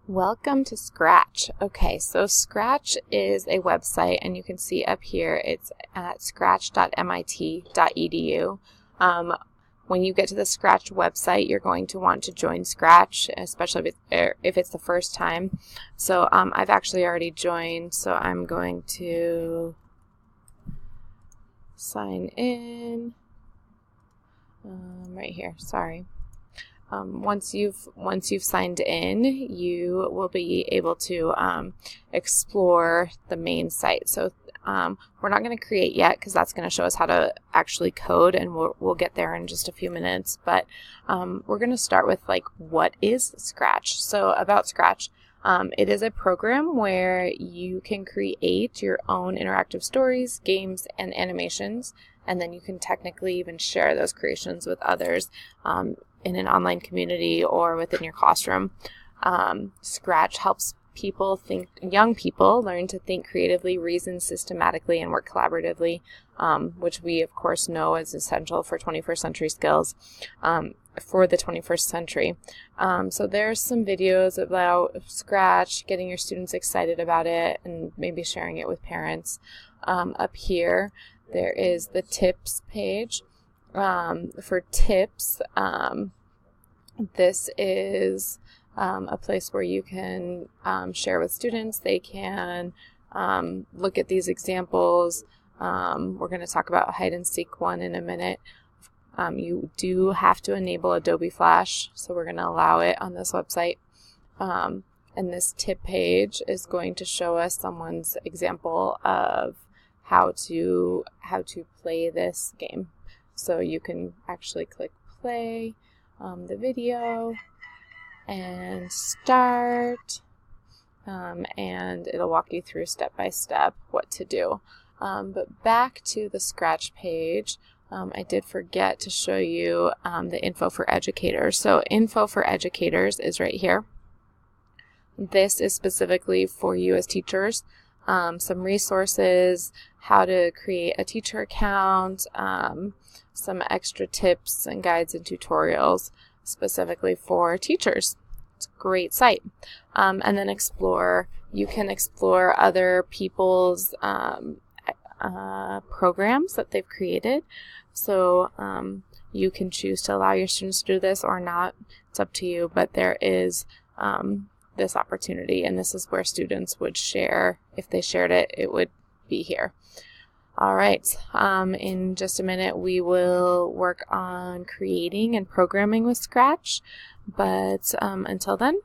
Welcome to Scratch. Okay, so Scratch is a website, and you can see up here it's at scratch.mit.edu. When you get to the Scratch website, you're going to want to join Scratch, especially if it's the first time. So I've actually already joined, so I'm going to sign in right here. Sorry. Once you've signed in, you will be able to explore the main site. So we're not going to create yet because that's going to show us how to actually code, and we'll get there in just a few minutes. But we're going to start with what is Scratch? So about Scratch, it is a program where you can create your own interactive stories, games, and animations, and then you can technically even share those creations with others in an online community or within your classroom. Scratch helps young people learn to think creatively, reason systematically, and work collaboratively, which we of course know is essential for 21st century skills for the 21st century. So there's some videos about Scratch, getting your students excited about it, and maybe sharing it with parents. Up here, there is the tips page. For tips, this is a place where you can share with students. They can look at these examples. We're going to talk about hide and seek one in a minute. You do have to enable Adobe Flash, so we're going to allow it on this website. And this tip page is going to show us someone's example of how to play this game. So you can actually click play the video and start, and it'll walk you through step by step what to do. But back to the Scratch page, I did forget to show you the info for educators. So info for educators is right here. This is specifically for you as teachers. Some resources, how to create a teacher account, some extra tips and guides and tutorials specifically for teachers. It's a great site. And then explore. You can explore other people's programs that they've created. So you can choose to allow your students to do this or not. It's up to you, but there is this opportunity, and this is where students would share. If they shared it, it would be here. All right, in just a minute we will work on creating and programming with Scratch, but until then,